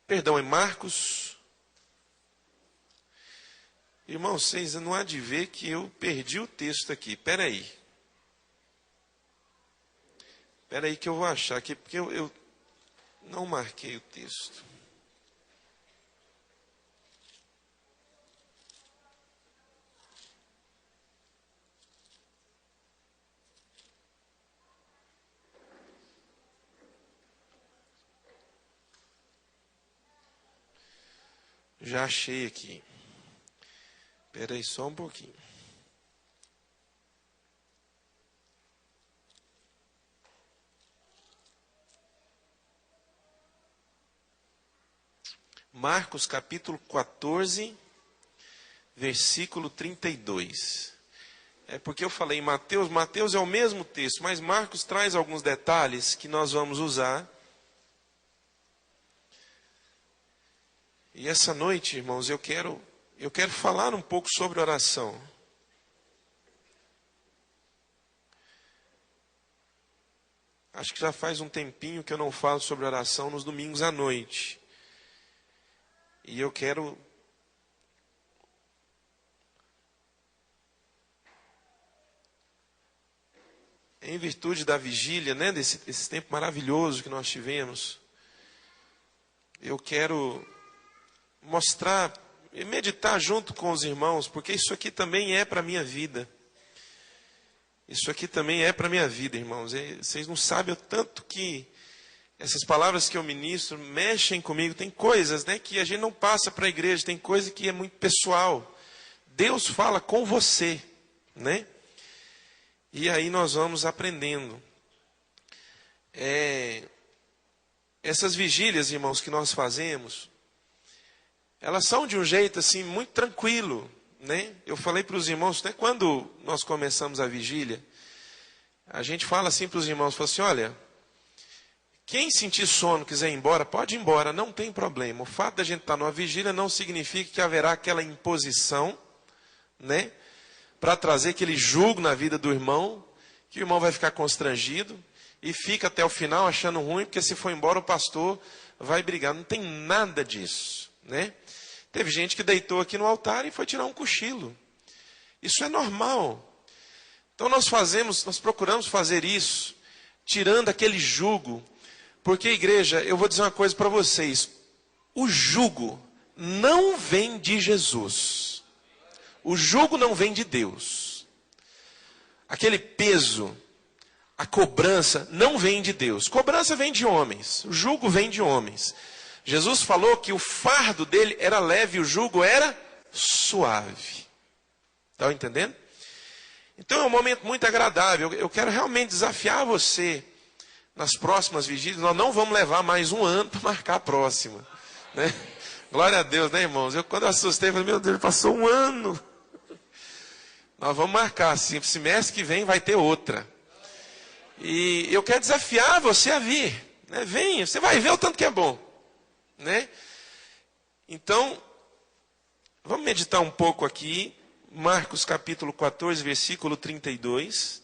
Perdão, é Marcos. Irmãos, vocês não há de ver que eu perdi o texto aqui. Espera aí. Espera aí que eu vou achar aqui, porque eu não marquei o texto. Já achei aqui. Espera aí só um pouquinho. Marcos capítulo 14, versículo 32. É porque eu falei em Mateus. Mateus é o mesmo texto, mas Marcos traz alguns detalhes que nós vamos usar. E essa noite, irmãos, eu quero falar um pouco sobre oração. Acho que já faz um tempinho que eu não falo sobre oração nos domingos à noite. E eu quero em virtude da vigília, né, desse tempo maravilhoso que nós tivemos, eu quero mostrar e meditar junto com os irmãos, porque isso aqui também é para a minha vida. Isso aqui também é para a minha vida, irmãos. Vocês não sabem o tanto que essas palavras que eu ministro mexem comigo. Tem coisas, né, que a gente não passa para a igreja, tem coisa que é muito pessoal. Deus fala com você, né? E aí nós vamos aprendendo. Essas vigílias, irmãos, que nós fazemos, elas são de um jeito assim muito tranquilo, né? Eu falei para os irmãos, né, quando nós começamos a vigília, a gente fala assim para os irmãos, fala assim, olha, quem sentir sono, quiser ir embora, pode ir embora, não tem problema. O fato da gente estar numa vigília não significa que haverá aquela imposição, né, para trazer aquele jugo na vida do irmão, que o irmão vai ficar constrangido e fica até o final achando ruim, porque se for embora o pastor vai brigar. Não tem nada disso, né? Teve gente que deitou aqui no altar e foi tirar um cochilo. Isso é normal. Então nós procuramos fazer isso, tirando aquele jugo. Porque, igreja, eu vou dizer uma coisa para vocês. O jugo não vem de Jesus. O jugo não vem de Deus. Aquele peso, a cobrança não vem de Deus. Cobrança vem de homens. O jugo vem de homens. Jesus falou que o fardo dele era leve e o jugo era suave. Estão entendendo? Então é um momento muito agradável. Eu quero realmente desafiar você nas próximas vigílias. Nós não vamos levar mais um ano para marcar a próxima, né? Glória a Deus, né, irmãos? Quando eu assustei, eu falei, meu Deus, passou um ano. Nós vamos marcar, assim, semestre que vem vai ter outra. E eu quero desafiar você a vir, né? Venha, você vai ver o tanto que é bom, né? Então, vamos meditar um pouco aqui, Marcos capítulo 14, versículo 32.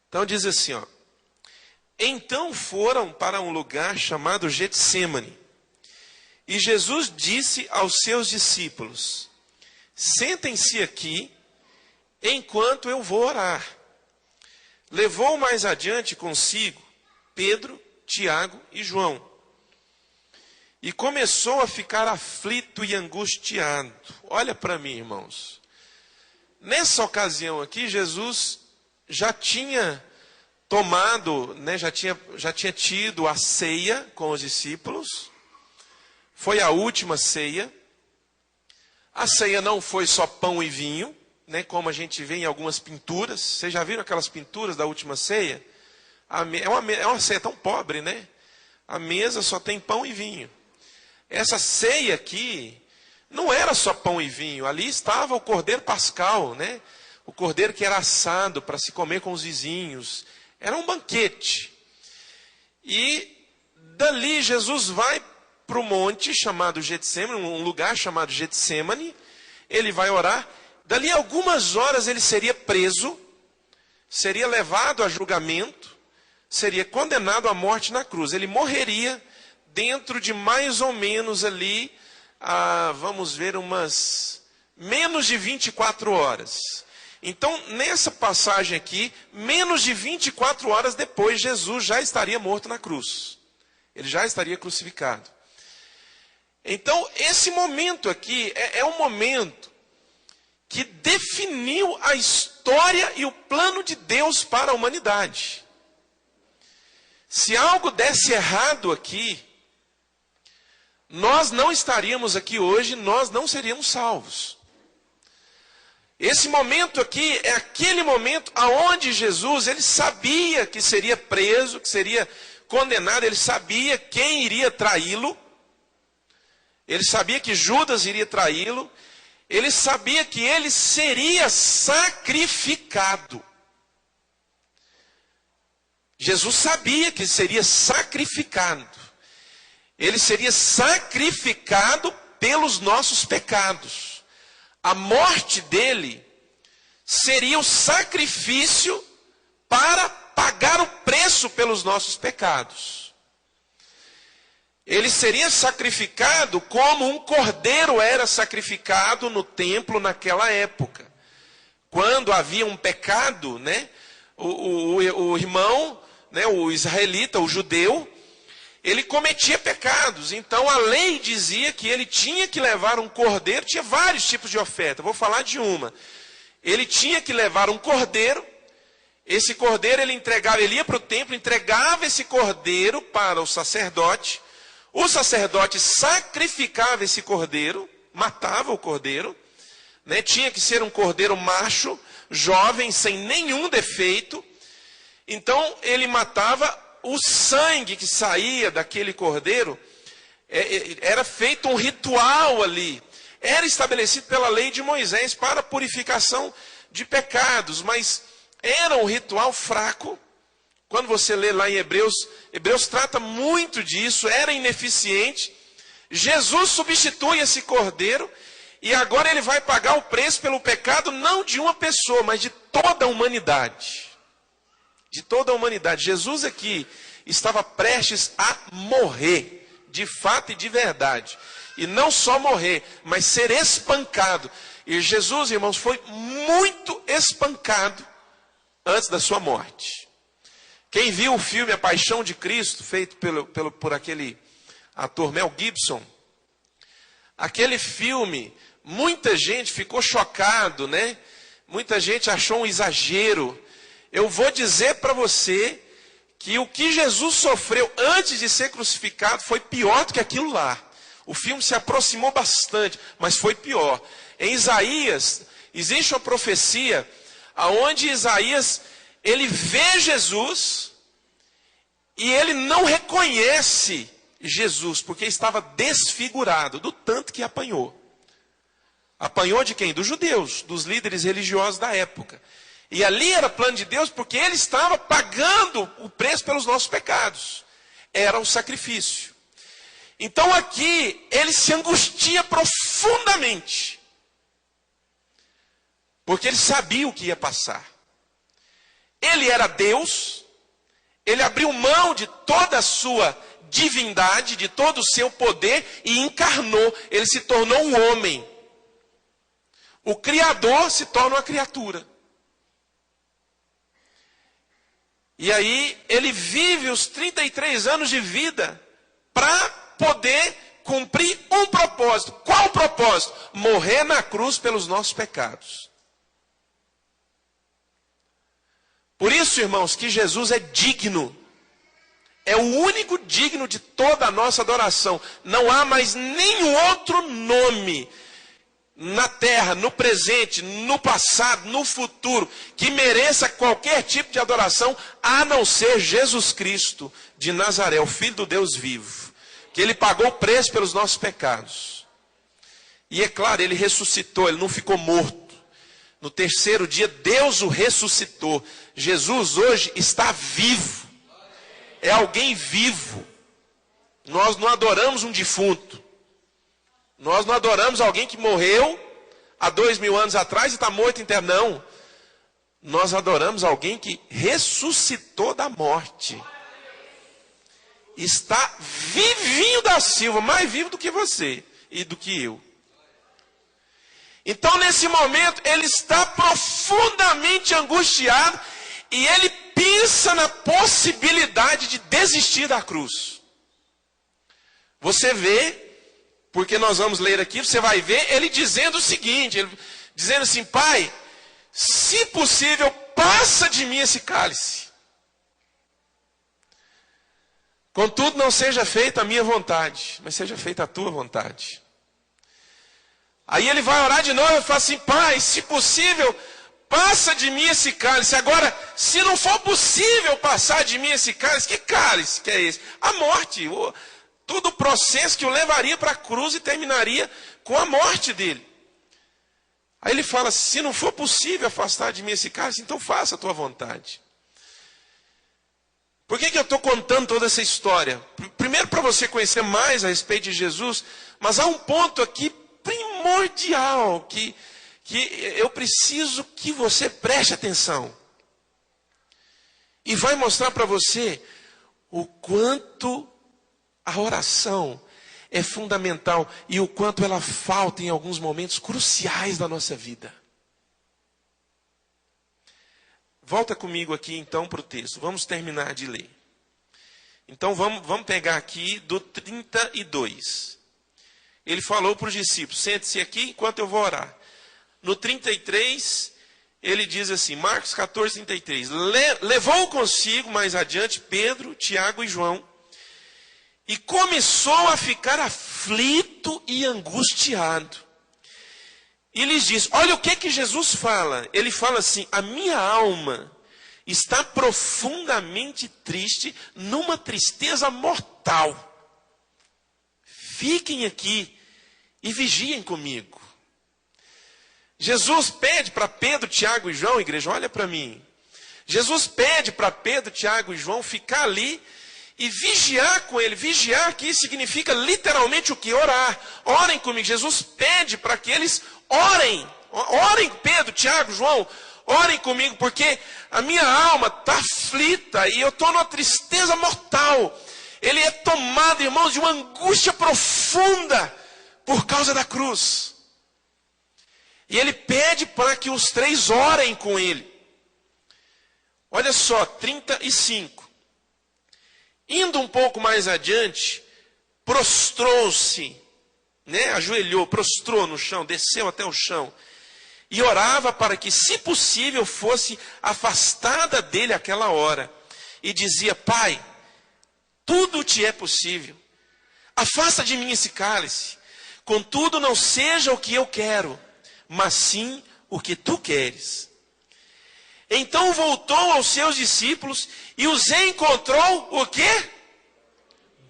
Então diz assim, ó. Então foram para um lugar chamado Getsêmani. E Jesus disse aos seus discípulos, sentem-se aqui, enquanto eu vou orar. Levou mais adiante consigo Pedro, Tiago e João. E começou a ficar aflito e angustiado. Olha para mim, irmãos. Nessa ocasião aqui, Jesus já tinha tomado, né, já tinha tido a ceia com os discípulos. Foi a última ceia. A ceia não foi só pão e vinho, né, como a gente vê em algumas pinturas. Vocês já viram aquelas pinturas da última ceia? É uma ceia tão pobre, né? A mesa só tem pão e vinho. Essa ceia aqui não era só pão e vinho. Ali estava o cordeiro pascal, né? O cordeiro que era assado para se comer com os vizinhos. Era um banquete. E dali Jesus vai para o monte chamado Getsêmani, um lugar chamado Getsêmani. Ele vai orar. Dali a algumas horas ele seria preso, seria levado a julgamento, seria condenado à morte na cruz. Ele morreria dentro de mais ou menos ali, vamos ver, umas menos de 24 horas. Então, nessa passagem aqui, menos de 24 horas depois, Jesus já estaria morto na cruz. Ele já estaria crucificado. Então, esse momento aqui é um momento que definiu a história e o plano de Deus para a humanidade. Se algo desse errado aqui, nós não estaríamos aqui hoje, nós não seríamos salvos. Esse momento aqui é aquele momento aonde Jesus, ele sabia que seria preso, que seria condenado, ele sabia quem iria traí-lo, ele sabia que Judas iria traí-lo, ele sabia que ele seria sacrificado. Jesus sabia que seria sacrificado. Ele seria sacrificado pelos nossos pecados. A morte dele seria o sacrifício para pagar o preço pelos nossos pecados. Ele seria sacrificado como um cordeiro era sacrificado no templo naquela época. Quando havia um pecado, né, o irmão, né, o israelita, o judeu, ele cometia pecados. Então a lei dizia que ele tinha que levar um cordeiro, tinha vários tipos de oferta, vou falar de uma. Ele tinha que levar um cordeiro, esse cordeiro ele ia para o templo, entregava esse cordeiro para o sacerdote sacrificava esse cordeiro, matava o cordeiro, né? Tinha que ser um cordeiro macho, jovem, sem nenhum defeito. Então ele matava, o sangue que saía daquele cordeiro, era feito um ritual ali, era estabelecido pela lei de Moisés para a purificação de pecados, mas era um ritual fraco. Quando você lê lá em Hebreus trata muito disso, era ineficiente. Jesus substitui esse cordeiro, e agora ele vai pagar o preço pelo pecado, não de uma pessoa, mas de toda a humanidade. De toda a humanidade. Jesus aqui estava prestes a morrer, de fato e de verdade. E não só morrer, mas ser espancado. E Jesus, irmãos, foi muito espancado antes da sua morte. Quem viu o filme A Paixão de Cristo, feito por aquele ator Mel Gibson, aquele filme, muita gente ficou chocado, né? Muita gente achou um exagero. Eu vou dizer para você que o que Jesus sofreu antes de ser crucificado foi pior do que aquilo lá. O filme se aproximou bastante, mas foi pior. Em Isaías, existe uma profecia onde Isaías, ele vê Jesus e ele não reconhece Jesus, porque estava desfigurado do tanto que apanhou. Apanhou de quem? Dos judeus, dos líderes religiosos da época. E ali era plano de Deus, porque ele estava pagando o preço pelos nossos pecados. Era um sacrifício. Então aqui, ele se angustia profundamente. Porque ele sabia o que ia passar. Ele era Deus, ele abriu mão de toda a sua divindade, de todo o seu poder e encarnou. Ele se tornou um homem. O Criador se torna uma criatura. E aí ele vive os 33 anos de vida para poder cumprir um propósito. Qual o propósito? Morrer na cruz pelos nossos pecados. Por isso, irmãos, que Jesus é digno. É o único digno de toda a nossa adoração. Não há mais nenhum outro nome na terra, no presente, no passado, no futuro, que mereça qualquer tipo de adoração, a não ser Jesus Cristo de Nazaré, o Filho do Deus vivo. Que ele pagou o preço pelos nossos pecados. E é claro, ele ressuscitou, ele não ficou morto. No terceiro dia, Deus o ressuscitou. Jesus hoje está vivo. É alguém vivo. Nós não adoramos um defunto. Nós não adoramos alguém que morreu há 2000 anos atrás e está morto inteiro. Não. Nós adoramos alguém que ressuscitou da morte. Está vivinho da Silva, mais vivo do que você e do que eu. Então, nesse momento, ele está profundamente angustiado e ele pensa na possibilidade de desistir da cruz. Você vê, porque nós vamos ler aqui, você vai ver ele dizendo o seguinte, ele dizendo assim: Pai, se possível, passa de mim esse cálice. Contudo, não seja feita a minha vontade, mas seja feita a tua vontade. Aí ele vai orar de novo e fala assim: Pai, se possível, passa de mim esse cálice. Agora, se não for possível passar de mim esse cálice que é esse? A morte, todo o processo que o levaria para a cruz e terminaria com a morte dele. Aí ele fala: se não for possível afastar de mim esse cálice, então faça a tua vontade. Por que eu estou contando toda essa história? Primeiro, para você conhecer mais a respeito de Jesus, mas há um ponto aqui primordial que eu preciso que você preste atenção. E vai mostrar para você o quanto a oração é fundamental e o quanto ela falta em alguns momentos cruciais da nossa vida. Volta comigo aqui então para o texto. Vamos terminar de ler. Então vamos pegar aqui do 32. Ele falou para os discípulos: sente-se aqui enquanto eu vou orar. No 33, ele diz assim, Marcos 14, 33. Levou consigo mais adiante Pedro, Tiago e João. E começou a ficar aflito e angustiado. E lhes diz: olha o que Jesus fala. Ele fala assim: a minha alma está profundamente triste, numa tristeza mortal. Fiquem aqui e vigiem comigo. Jesus pede para Pedro, Tiago e João, igreja, olha para mim. Jesus pede para Pedro, Tiago e João ficar ali e vigiar com ele. Vigiar aqui significa literalmente o que? Orar. Orem comigo. Jesus pede para que eles orem. Orem, Pedro, Tiago, João. Orem comigo, porque a minha alma está aflita e eu estou numa tristeza mortal. Ele é tomado, irmãos, de uma angústia profunda por causa da cruz. E ele pede para que os três orem com ele. Olha só, 35. Indo um pouco mais adiante, prostrou-se, ajoelhou, prostrou no chão, desceu até o chão. E orava para que, se possível, fosse afastada dele aquela hora. E dizia: Pai, tudo te é possível. Afasta de mim esse cálice. Contudo, não seja o que eu quero, mas sim o que tu queres. Então voltou aos seus discípulos e os encontrou o quê?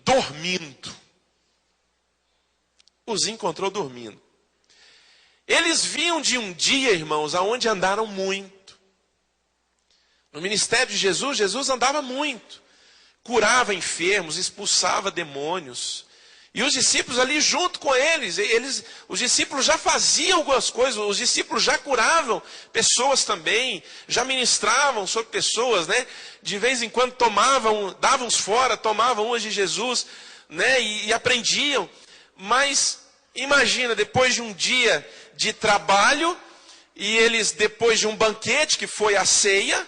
Dormindo. Os encontrou dormindo. Eles vinham de um dia, irmãos, aonde andaram muito. No ministério de Jesus, Jesus andava muito. Curava enfermos, expulsava demônios. E os discípulos ali junto com eles, os discípulos já faziam algumas coisas, os discípulos já curavam pessoas também, já ministravam sobre pessoas, De vez em quando davam uns fora, tomavam umas de Jesus, e aprendiam. Mas imagina, depois de um dia de trabalho, e eles depois de um banquete que foi a ceia,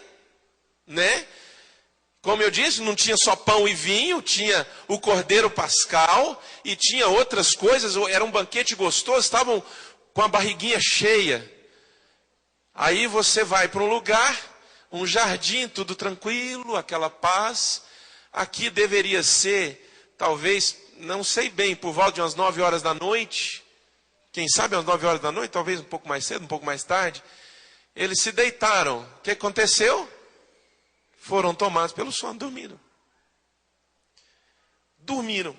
Como eu disse, não tinha só pão e vinho, tinha o cordeiro pascal e tinha outras coisas, era um banquete gostoso, estavam com a barriguinha cheia. Aí você vai para um lugar, um jardim, tudo tranquilo, aquela paz. Aqui deveria ser, talvez, não sei bem, por volta de umas 9 horas da noite. Quem sabe às 9 horas da noite, talvez um pouco mais cedo, um pouco mais tarde. Eles se deitaram. O que aconteceu? Foram tomados pelo sono, dormiram. Dormiram.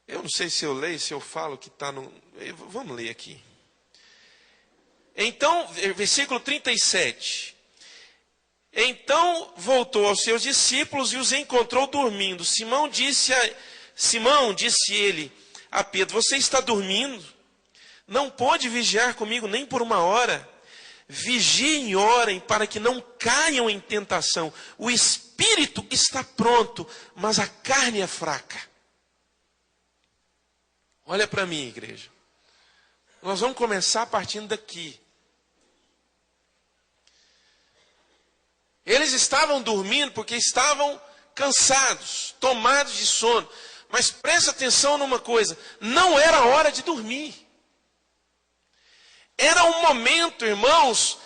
Eu não sei se eu leio, se eu falo que está no... Vamos ler aqui. Então, versículo 37. Então voltou aos seus discípulos e os encontrou dormindo. Simão disse ele a Pedro: você está dormindo? não pôde vigiar comigo nem por uma hora. Vigiem e orem para que não caiam em tentação. O espírito está pronto, mas a carne é fraca. Olha para mim, igreja. Nós vamos começar partindo daqui. Eles estavam dormindo porque estavam cansados, tomados de sono. Mas presta atenção numa coisa, não era hora de dormir. Era um momento, irmãos,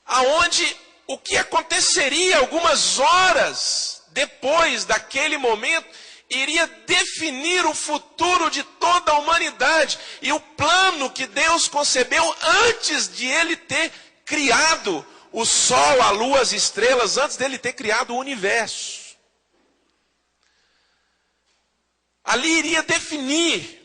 aonde o que aconteceria algumas horas depois daquele momento iria definir o futuro de toda a humanidade e o plano que Deus concebeu antes de ele ter criado o sol, a lua, as estrelas, antes dele ter criado o universo. Ali iria definir.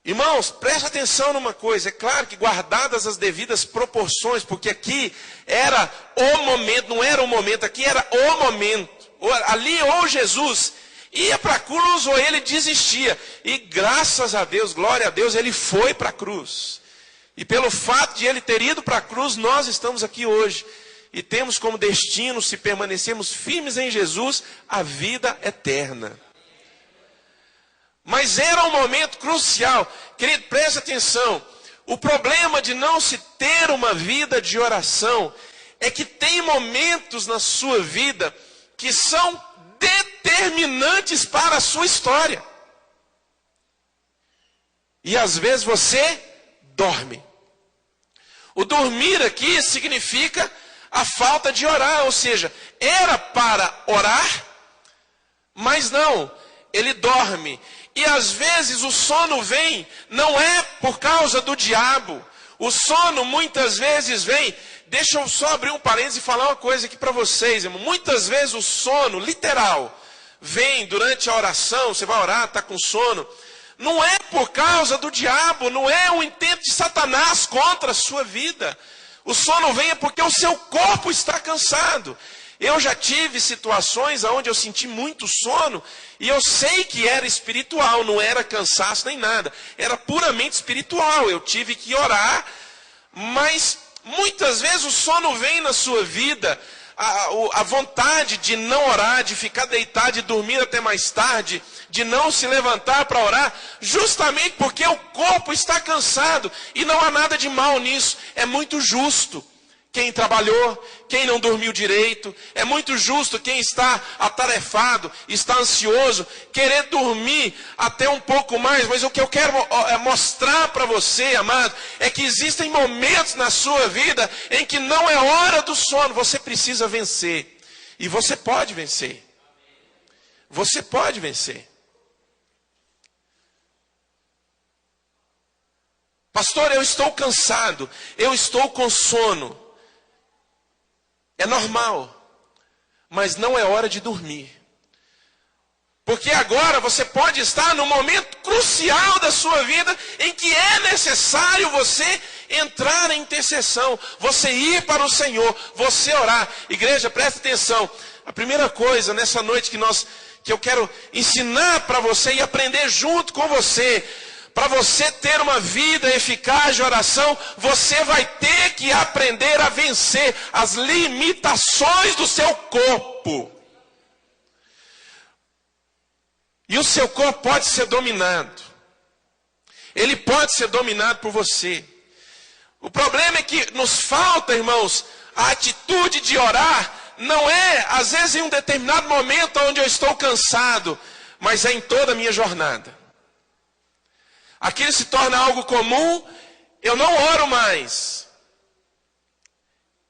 Irmãos, preste atenção numa coisa. É claro que guardadas as devidas proporções, porque aqui era o momento, não era o momento, aqui era o momento. Ali ou Jesus ia para a cruz ou ele desistia. E graças a Deus, glória a Deus, ele foi para a cruz. E pelo fato de ele ter ido para a cruz, nós estamos aqui hoje. E temos como destino, se permanecermos firmes em Jesus, a vida eterna. Mas era um momento crucial. Querido, preste atenção. O problema de não se ter uma vida de oração é que tem momentos na sua vida que são determinantes para a sua história. E às vezes você dorme. O dormir aqui significa a falta de orar, ou seja, era para orar, mas não, ele dorme. E às vezes o sono vem, não é por causa do diabo. O sono muitas vezes vem, deixa eu só abrir um parênteses e falar uma coisa aqui para vocês, irmão. Muitas vezes o sono, literal, vem durante a oração, você vai orar, está com sono. Não é por causa do diabo, não é um intento de Satanás contra a sua vida. O sono vem porque o seu corpo está cansado. Eu já tive situações onde eu senti muito sono e eu sei que era espiritual, não era cansaço nem nada. Era puramente espiritual, eu tive que orar, mas muitas vezes o sono vem na sua vida, a vontade de não orar, de ficar deitado e dormir até mais tarde, de não se levantar para orar, justamente porque o corpo está cansado. E não há nada de mal nisso, é muito justo. Quem trabalhou, quem não dormiu direito, é muito justo quem está atarefado, está ansioso, querer dormir até um pouco mais. Mas o que eu quero mostrar para você, amado, é que existem momentos na sua vida em que não é hora do sono, você precisa vencer. E você pode vencer. Você pode vencer. Pastor, eu estou cansado, eu estou com sono. É normal, mas não é hora de dormir. Porque agora você pode estar no momento crucial da sua vida em que é necessário você entrar em intercessão, você ir para o Senhor, você orar. Igreja, presta atenção. A primeira coisa nessa noite que eu quero ensinar para você e aprender junto com você, para você ter uma vida eficaz de oração, você vai ter que aprender a vencer as limitações do seu corpo. E o seu corpo pode ser dominado. Ele pode ser dominado por você. O problema é que nos falta, irmãos, a atitude de orar. Não é, às vezes, em um determinado momento onde eu estou cansado, mas é em toda a minha jornada. Aquilo se torna algo comum, eu não oro mais.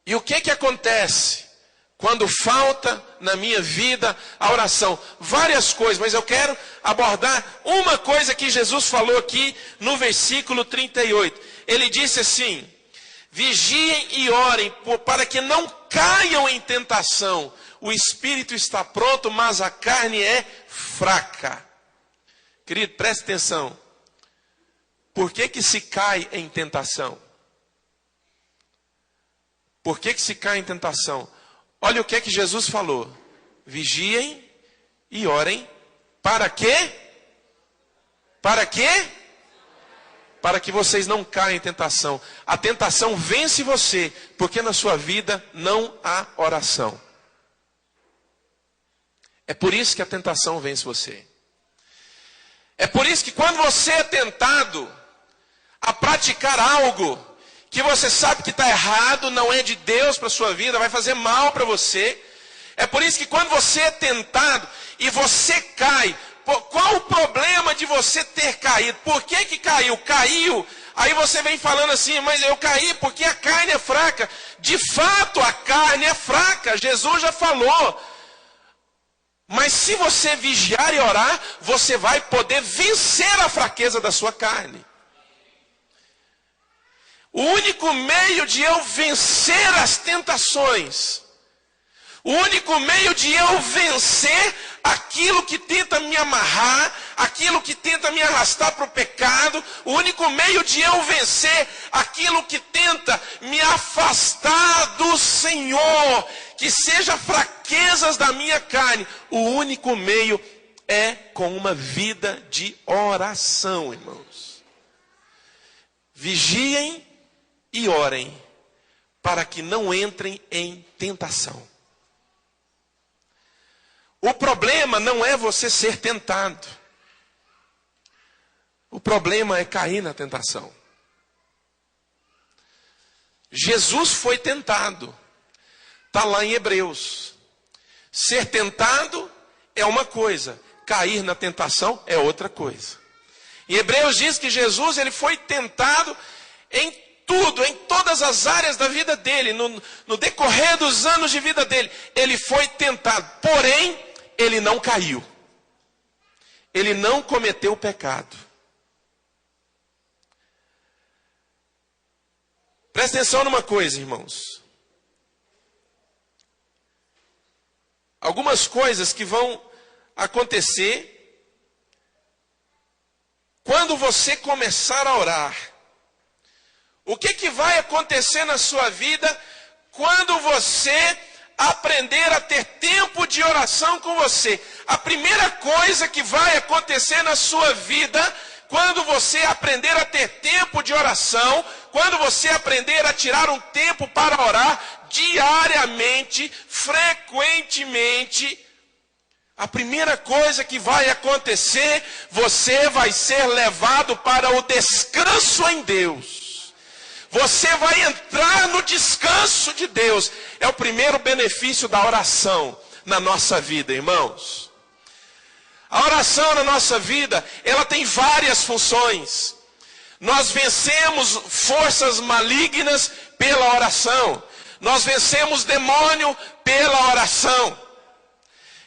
E o que acontece quando falta na minha vida a oração? Várias coisas, mas eu quero abordar uma coisa que Jesus falou aqui no versículo 38. Ele disse assim: vigiem e orem para que não caiam em tentação. O espírito está pronto, mas a carne é fraca. Querido, preste atenção. Por que se cai em tentação? Por que se cai em tentação? Olha o que Jesus falou. Vigiem e orem. Para quê? Para quê? para que vocês não caiam em tentação. A tentação vence você, porque na sua vida não há oração. É por isso que a tentação vence você. É por isso que quando você é tentado a praticar algo que você sabe que está errado, não é de Deus para a sua vida, vai fazer mal para você. É por isso que quando você é tentado e você cai, qual o problema de você ter caído? Por que que caiu? Caiu. Aí você vem falando assim, mas eu caí porque a carne é fraca. De fato, a carne é fraca. Jesus já falou. Mas se você vigiar e orar, você vai poder vencer a fraqueza da sua carne. O único meio de eu vencer as tentações, o único meio de eu vencer aquilo que tenta me amarrar, aquilo que tenta me arrastar para o pecado, o único meio de eu vencer aquilo que tenta me afastar do Senhor, que seja fraquezas da minha carne, o único meio é com uma vida de oração, irmãos. Vigiem e orem, para que não entrem em tentação. O problema não é você ser tentado. O problema é cair na tentação. Jesus foi tentado. Está lá em Hebreus. Ser tentado é uma coisa. Cair na tentação é outra coisa. Em Hebreus diz que Jesus ele foi tentado em tudo, em todas as áreas da vida dele. No decorrer dos anos de vida dele. Ele foi tentado. Porém, ele não caiu. Ele não cometeu pecado. Presta atenção numa coisa, irmãos. Algumas coisas que vão acontecer quando você começar a orar. O que vai acontecer na sua vida quando você aprender a ter tempo de oração com você? A primeira coisa que vai acontecer na sua vida, quando você aprender a ter tempo de oração, quando você aprender a tirar um tempo para orar diariamente, frequentemente, a primeira coisa que vai acontecer, você vai ser levado para o descanso em Deus. Você vai entrar no descanso de Deus. É o primeiro benefício da oração na nossa vida, irmãos. A oração na nossa vida, ela tem várias funções. Nós vencemos forças malignas pela oração. Nós vencemos demônio pela oração.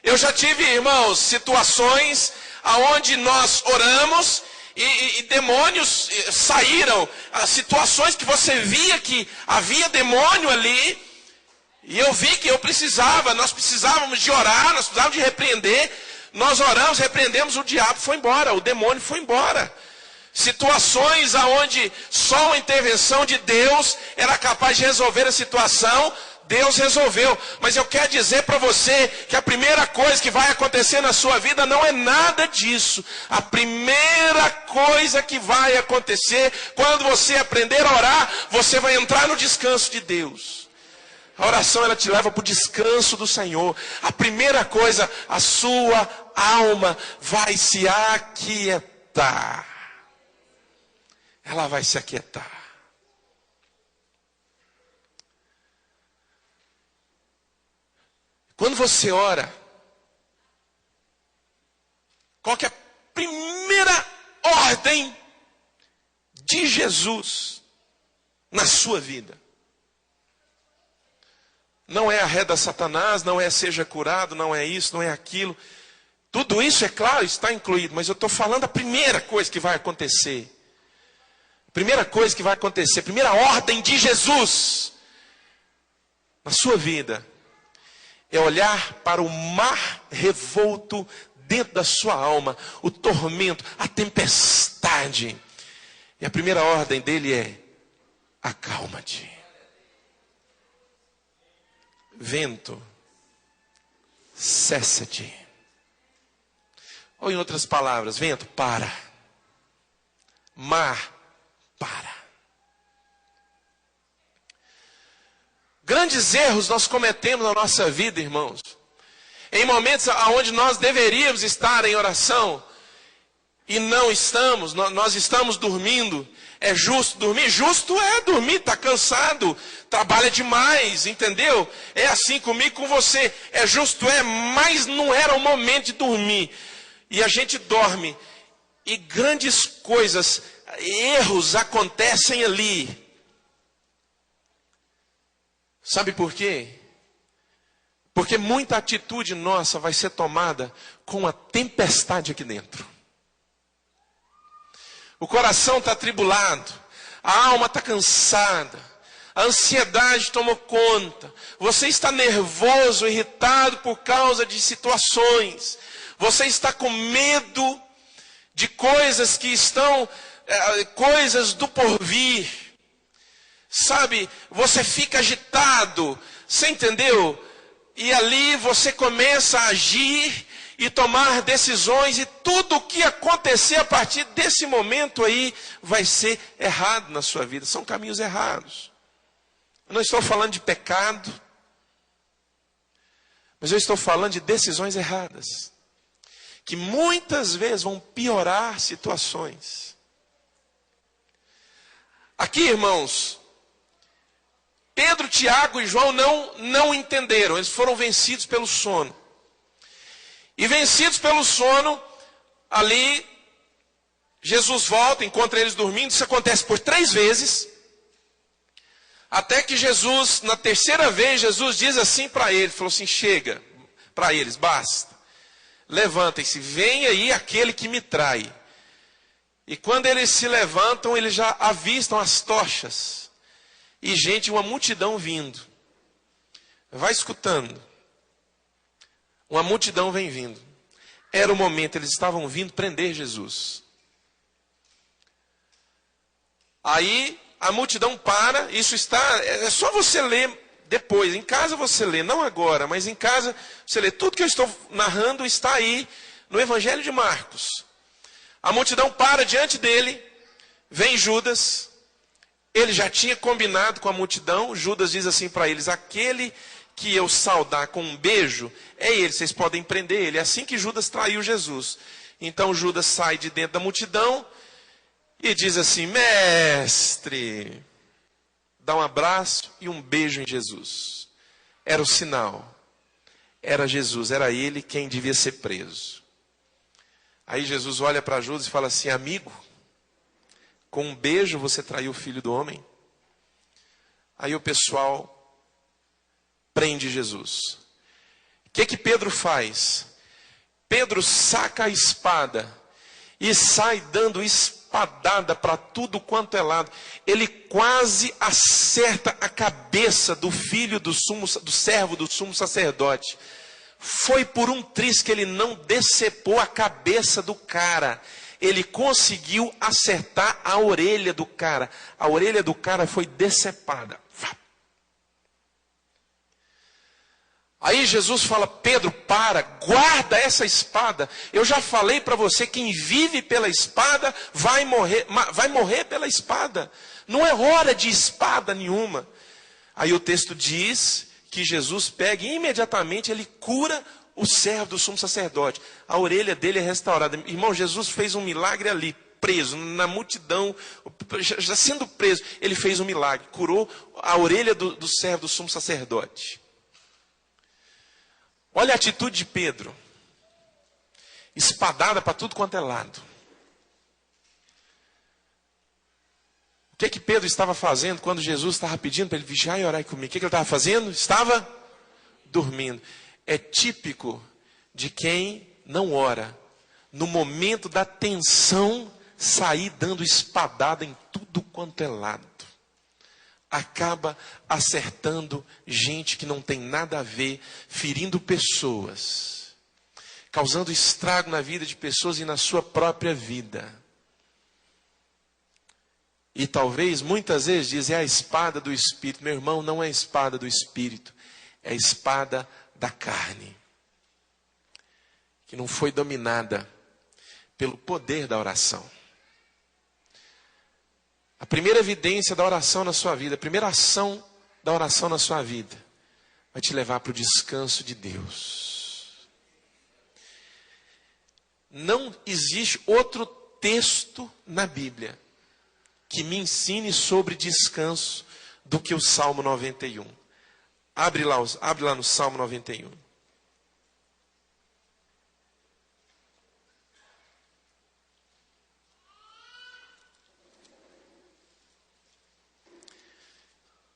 Eu já tive, irmãos, situações aonde nós oramos e demônios saíram, situações que você via que havia demônio ali, e eu vi que nós precisávamos de orar, nós precisávamos de repreender, nós oramos, repreendemos, o diabo foi embora, o demônio foi embora. Situações aonde só a intervenção de Deus era capaz de resolver a situação, Deus resolveu. Mas eu quero dizer para você que a primeira coisa que vai acontecer na sua vida não é nada disso. A primeira coisa que vai acontecer, quando você aprender a orar, você vai entrar no descanso de Deus. A oração, ela te leva para o descanso do Senhor. A primeira coisa, a sua alma vai se aquietar. Ela vai se aquietar. Quando você ora, qual que é a primeira ordem de Jesus na sua vida? Não é arreda Satanás, não é seja curado, não é isso, não é aquilo. Tudo isso, é claro, está incluído, mas eu estou falando a primeira coisa que vai acontecer. Primeira coisa que vai acontecer, primeira ordem de Jesus na sua vida, é olhar para o mar revolto dentro da sua alma, o tormento, a tempestade. E a primeira ordem dele é: acalma-te. Vento, cessa-te. Ou em outras palavras, vento, para. Mar, grandes erros nós cometemos na nossa vida, irmãos. Em momentos onde nós deveríamos estar em oração e não estamos, nós estamos dormindo. É justo dormir? Justo é dormir, está cansado, trabalha demais, entendeu? É assim comigo, com você. É justo, mas não era o momento de dormir. E a gente dorme. E grandes coisas, erros acontecem ali. Sabe por quê? Porque muita atitude nossa vai ser tomada com uma tempestade aqui dentro. O coração está atribulado, a alma está cansada, a ansiedade tomou conta, você está nervoso, irritado por causa de situações, você está com medo de coisas que estão, coisas do porvir, sabe, você fica agitado, você entendeu? E ali você começa a agir e tomar decisões, e tudo o que acontecer a partir desse momento aí vai ser errado na sua vida. São caminhos errados. Eu não estou falando de pecado, mas eu estou falando de decisões erradas, que muitas vezes vão piorar situações. Aqui, irmãos, Pedro, Tiago e João não entenderam, eles foram vencidos pelo sono. E vencidos pelo sono, ali, Jesus volta, encontra eles dormindo. Isso acontece por 3 vezes. Até que Jesus, na terceira vez, Jesus diz assim para eles, falou assim, chega, para eles, basta. Levantem-se, vem aí aquele que me trai. E quando eles se levantam, eles já avistam as tochas. E gente, uma multidão vindo. Vai escutando. Uma multidão vem vindo. Era o momento, eles estavam vindo prender Jesus. Aí a multidão para, isso está, é só você ler depois. Em casa você lê, não agora, mas em casa você lê. Tudo que eu estou narrando está aí no Evangelho de Marcos. A multidão para diante dele, vem Judas. Ele já tinha combinado com a multidão. Judas diz assim para eles, aquele que eu saudar com um beijo, é ele, vocês podem prender ele. É assim que Judas traiu Jesus. Então Judas sai de dentro da multidão e diz assim, mestre, dá um abraço e um beijo em Jesus. Era o sinal, era Jesus, era ele quem devia ser preso. Aí Jesus olha para Judas e fala assim, amigo, com um beijo você traiu o filho do homem? Aí o pessoal prende Jesus. O que Pedro faz? Pedro saca a espada e sai dando espadada para tudo quanto é lado. Ele quase acerta a cabeça do filho do servo do sumo sacerdote. Foi por um triz que ele não decepou a cabeça do cara. Ele conseguiu acertar a orelha do cara. A orelha do cara foi decepada. Aí Jesus fala, Pedro, para, guarda essa espada. Eu já falei para você, quem vive pela espada vai morrer pela espada. Não é hora de espada nenhuma. Aí o texto diz que Jesus pega e imediatamente ele cura o servo do sumo sacerdote. A orelha dele é restaurada. Irmão, Jesus fez um milagre ali, preso, na multidão, já sendo preso. Ele fez um milagre, curou a orelha do servo do sumo sacerdote. Olha a atitude de Pedro. Espadada para tudo quanto é lado. O que Pedro estava fazendo quando Jesus estava pedindo para ele vigiar e orar comigo? O que ele estava fazendo? Estava dormindo. É típico de quem não ora. No momento da tensão, sair dando espadada em tudo quanto é lado. Acaba acertando gente que não tem nada a ver, ferindo pessoas, causando estrago na vida de pessoas e na sua própria vida. E talvez, muitas vezes, diz, é a espada do Espírito. Meu irmão, não é a espada do Espírito, é a espada da carne, que não foi dominada pelo poder da oração. A primeira evidência da oração na sua vida, a primeira ação da oração na sua vida vai te levar para o descanso de Deus. Não existe outro texto na Bíblia que me ensine sobre descanso do que o Salmo 91. Abre lá no Salmo 91.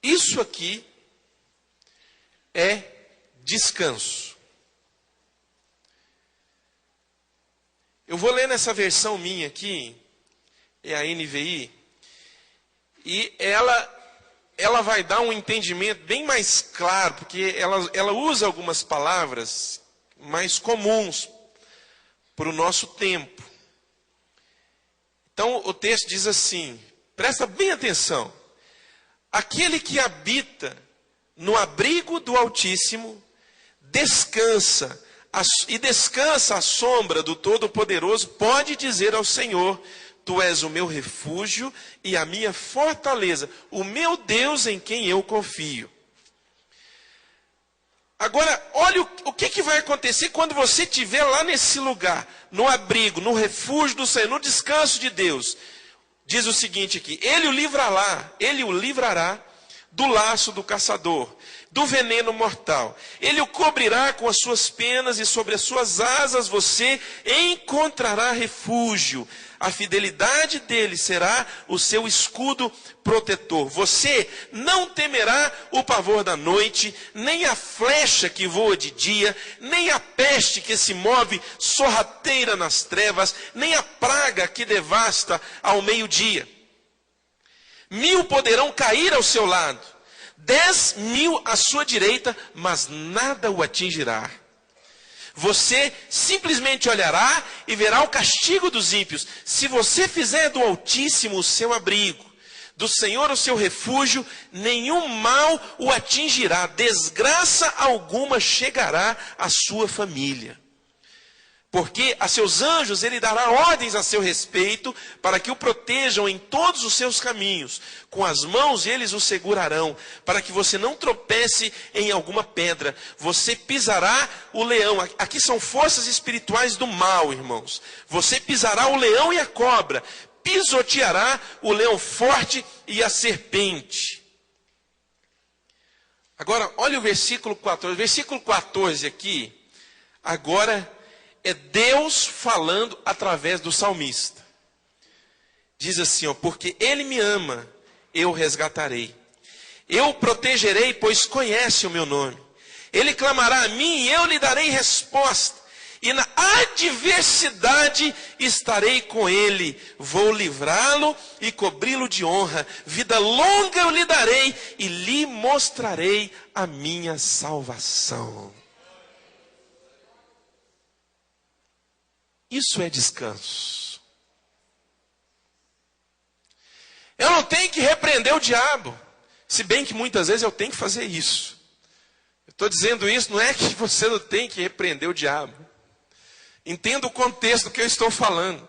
Isso aqui é descanso. Eu vou ler nessa versão minha aqui, é a NVI, e ela vai dar um entendimento bem mais claro, porque ela usa algumas palavras mais comuns para o nosso tempo. Então o texto diz assim, presta bem atenção. Aquele que habita no abrigo do Altíssimo, descansa à sombra do Todo-Poderoso, pode dizer ao Senhor, Tu és o meu refúgio e a minha fortaleza, o meu Deus em quem eu confio. Agora, olha o que vai acontecer quando você estiver lá nesse lugar, no abrigo, no refúgio do Senhor, no descanso de Deus. Diz o seguinte aqui, Ele o livrará do laço do caçador, do veneno mortal. Ele o cobrirá com as suas penas e sobre as suas asas você encontrará refúgio. A fidelidade dele será o seu escudo protetor. Você não temerá o pavor da noite, nem a flecha que voa de dia, nem a peste que se move sorrateira nas trevas, nem a praga que devasta ao meio-dia. 1000 poderão cair ao seu lado, 10.000 à sua direita, mas nada o atingirá. Você simplesmente olhará e verá o castigo dos ímpios. Se você fizer do Altíssimo o seu abrigo, do Senhor o seu refúgio, nenhum mal o atingirá, desgraça alguma chegará à sua família. Porque a seus anjos ele dará ordens a seu respeito, para que o protejam em todos os seus caminhos. Com as mãos eles o segurarão, para que você não tropece em alguma pedra. Você pisará o leão. Aqui são forças espirituais do mal, irmãos. Você pisará o leão e a cobra. Pisoteará o leão forte e a serpente. Agora, olha o versículo 14. Versículo 14 aqui, agora é Deus falando através do salmista. Diz assim, ó, porque Ele me ama, eu o resgatarei. Eu o protegerei, pois conhece o meu nome. Ele clamará a mim e eu lhe darei resposta. E na adversidade estarei com ele. Vou livrá-lo e cobri-lo de honra. Vida longa eu lhe darei e lhe mostrarei a minha salvação. Isso é descanso. Eu não tenho que repreender o diabo, se bem que muitas vezes eu tenho que fazer isso. Eu estou dizendo isso, não é que você não tem que repreender o diabo. Entenda o contexto do que eu estou falando.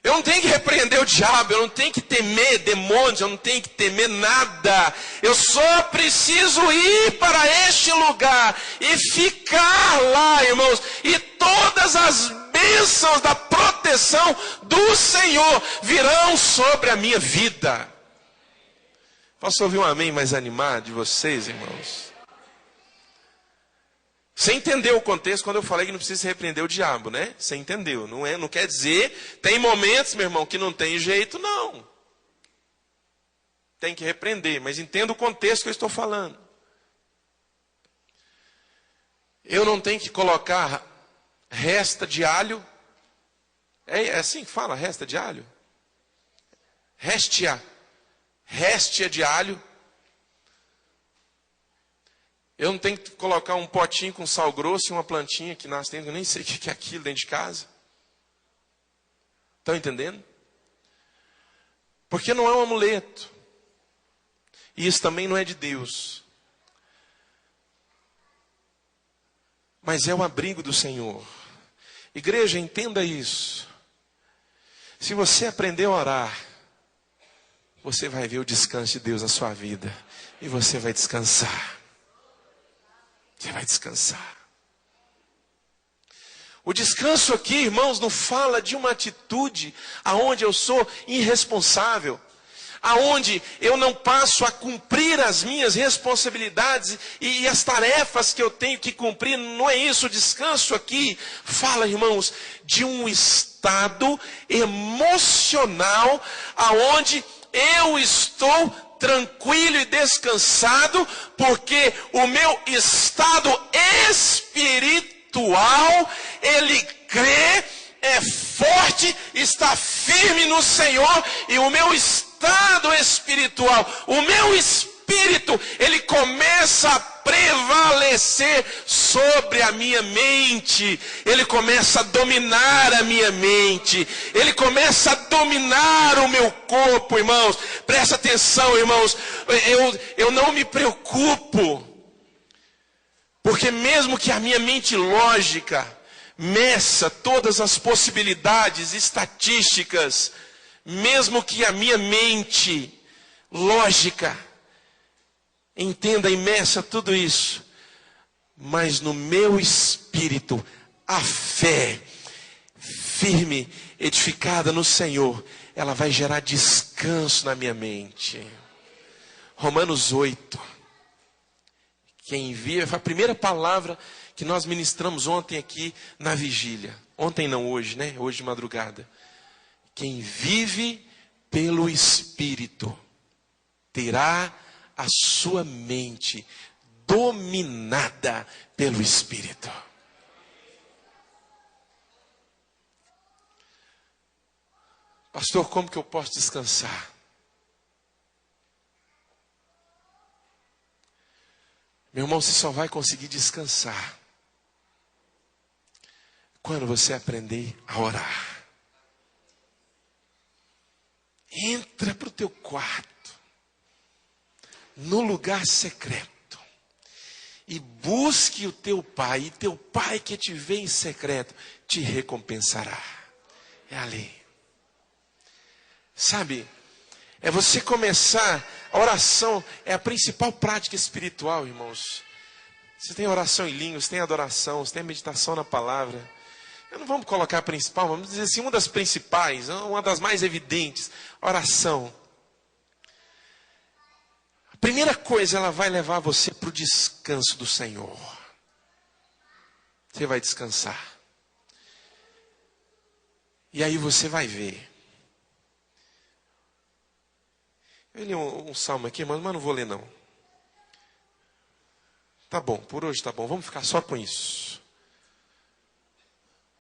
Eu não tenho que repreender o diabo, eu não tenho que temer demônios, eu não tenho que temer nada. Eu só preciso ir para este lugar e ficar lá, irmãos. E todas as bênçãos da proteção do Senhor virão sobre a minha vida. Posso ouvir um amém mais animado de vocês, irmãos? Você entendeu o contexto quando eu falei que não precisa repreender o diabo, né? Você entendeu, não quer dizer, tem momentos, meu irmão, que não tem jeito, não. Tem que repreender, mas entenda o contexto que eu estou falando. Eu não tenho que colocar resta de alho. É assim que fala, resta de alho? Réstia de alho. Eu não tenho que colocar um potinho com sal grosso e uma plantinha que nasce dentro, eu nem sei o que é aquilo dentro de casa. Estão entendendo? Porque não é um amuleto. E isso também não é de Deus. Mas é o abrigo do Senhor. Igreja, entenda isso. Se você aprender a orar, você vai ver o descanso de Deus na sua vida. E você vai descansar. Você vai descansar. O descanso aqui, irmãos, não fala de uma atitude aonde eu sou irresponsável, aonde eu não passo a cumprir as minhas responsabilidades e as tarefas que eu tenho que cumprir. Não é isso. O descanso aqui fala, irmãos, de um estado emocional aonde eu estou tranquilo e descansado, porque o meu estado espiritual, ele crê, é forte, está firme no Senhor, e o meu estado espiritual, o meu espírito, ele começa a prevalecer sobre a minha mente, ele começa a dominar a minha mente, ele começa a dominar o meu corpo, irmãos. Presta atenção, irmãos, eu não me preocupo, porque mesmo que a minha mente lógica meça todas as possibilidades estatísticas, mesmo que a minha mente lógica entenda e meça tudo isso, mas no meu espírito, a fé firme, edificada no Senhor, ela vai gerar descanso na minha mente. Romanos 8. Quem vive, foi a primeira palavra que nós ministramos ontem aqui na vigília. Ontem não, hoje, né? Hoje de madrugada. Quem vive pelo Espírito terá a sua mente dominada pelo Espírito. Pastor, como que eu posso descansar? Meu irmão, você só vai conseguir descansar quando você aprender a orar. Entra para o teu quarto, no lugar secreto, e busque o teu pai, e teu pai que te vê em secreto, te recompensará. É ali. Sabe, é você começar, a oração é a principal prática espiritual, irmãos. Você tem oração em línguas, tem adoração, você tem meditação na palavra. Não vamos colocar a principal, vamos dizer assim, uma das principais, uma das mais evidentes, oração. A primeira coisa, ela vai levar você para o descanso do Senhor. Você vai descansar. E aí você vai ver. Eu li um salmo aqui, mas não vou ler não. Tá bom, por hoje tá bom, vamos ficar só com isso.